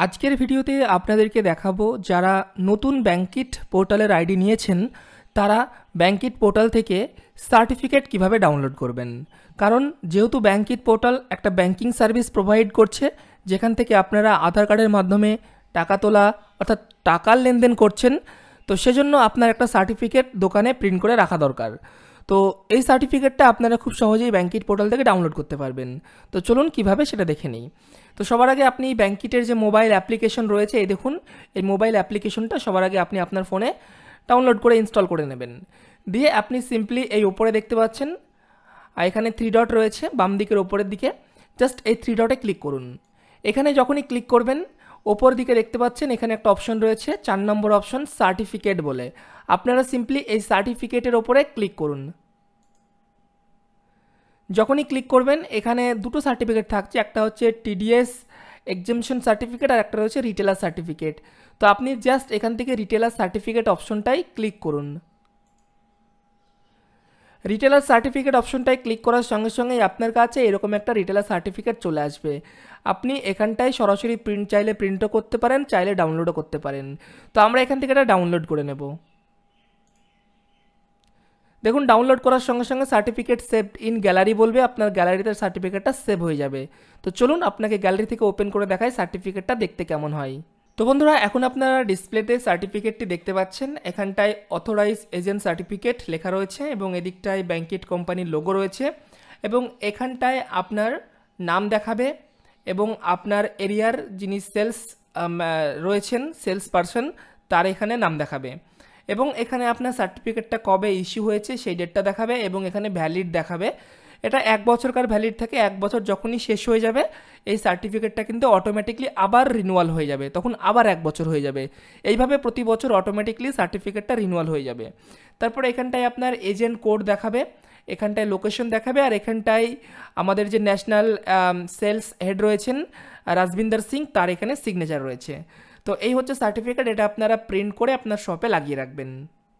আজকের ভিডিওতে আপনাদেরকে দেখাবো যারা নতুন ব্যাংকিট পোর্টালের আইডি নিয়েছেন তারা ব্যাংকিট পোর্টাল থেকে সার্টিফিকেট কিভাবে ডাউনলোড করবেন। কারণ যেহেতু ব্যাংকিট পোর্টাল একটা ব্যাংকিং সার্ভিস প্রোভাইড করছে, যেখান থেকে আপনারা আধার কার্ডের মাধ্যমে টাকা তোলা অর্থাৎ টাকার লেনদেন করছেন, তো সেজন্য আপনার একটা সার্টিফিকেট দোকানে প্রিন্ট করে রাখা দরকার। তো এই সার্টিফিকেটটা আপনারা খুব সহজেই ব্যাংকিট পোর্টাল থেকে ডাউনলোড করতে পারবেন। তো চলুন কিভাবে সেটা দেখে নিই। তো সবার আগে আপনি ব্যাংকিটের যে মোবাইল অ্যাপ্লিকেশন রয়েছে, এই দেখুন এই মোবাইল অ্যাপ্লিকেশনটা সবার আগে আপনি আপনার ফোনে ডাউনলোড করে ইনস্টল করে নেবেন। দিয়ে আপনি সিম্পলি এই ওপরে দেখতে পাচ্ছেন এখানে 3 ডট রয়েছে বাম দিকের ওপরের দিকে, জাস্ট এই 3 ডটে ক্লিক করুন। এখানে যখনই ক্লিক করবেন ওপর দিকে দেখতে পাচ্ছেন এখানে একটা অপশন রয়েছে 4 নম্বর অপশন সার্টিফিকেট বলে। আপনারা সিম্পলি এই সার্টিফিকেটের ওপরে ক্লিক করুন। যখনই ক্লিক করবেন এখানে দুটো সার্টিফিকেট থাকছে, একটা হচ্ছে টিডিএস এক্সামশন সার্টিফিকেট আর একটা রয়েছে রিটেলার সার্টিফিকেট। তো আপনি জাস্ট এখান থেকে রিটেলার সার্টিফিকেট অপশনটাই ক্লিক করুন। রিটেলার সার্টিফিকেট অপশনটায় ক্লিক করার সঙ্গে সঙ্গেই আপনার কাছে এরকম একটা রিটেলার সার্টিফিকেট চলে আসবে। আপনি এখানটায় সরাসরি প্রিন্ট চাইলে প্রিন্টও করতে পারেন, চাইলে ডাউনলোডও করতে পারেন। তো আমরা এখান থেকে এটা ডাউনলোড করে নেব। দেখুন ডাউনলোড করার সঙ্গে সঙ্গে সার্টিফিকেট সেভড ইন গ্যালারি বলবে, আপনার গ্যালারিতে সার্টিফিকেটটা সেভ হয়ে যাবে। তো চলুন আপনাকে গ্যালারি থেকে ওপেন করে দেখাই সার্টিফিকেটটা দেখতে কেমন হয়। তো বন্ধুরা এখন আপনারা ডিসপ্লেতে সার্টিফিকেটটি দেখতে পাচ্ছেন, এখানটায় অথরাইজ এজেন্ট সার্টিফিকেট লেখা রয়েছে এবং এদিকটায় ব্যাংকিট কোম্পানির লোগো রয়েছে এবং এখানটায় আপনার নাম দেখাবে এবং আপনার এরিয়ার যিনি সেলস রয়েছেন সেলস পারসন তার এখানে নাম দেখাবে এবং এখানে আপনার সার্টিফিকেটটা কবে ইস্যু হয়েছে সেই ডেটটা দেখাবে এবং এখানে ভ্যালিড দেখাবে। এটা 1 বছরকার ভ্যালিড থাকে, 1 বছর যখনই শেষ হয়ে যাবে এই সার্টিফিকেটটা কিন্তু অটোমেটিকলি আবার রিনিউয়াল হয়ে যাবে, তখন আবার 1 বছর হয়ে যাবে। এইভাবে প্রতি বছর অটোমেটিকলি সার্টিফিকেটটা রিনিউয়াল হয়ে যাবে। তারপরে এখানটায় আপনার এজেন্ট কোড দেখাবে, এখানটায় লোকেশন দেখাবে আর এখানটায় আমাদের যে ন্যাশনাল সেলস হেড রয়েছেন রাজবিন্দর সিং তার এখানে সিগনেচার রয়েছে। তো এই হচ্ছে সার্টিফিকেট, এটা আপনারা প্রিন্ট করে আপনার শপে লাগিয়ে রাখবেন।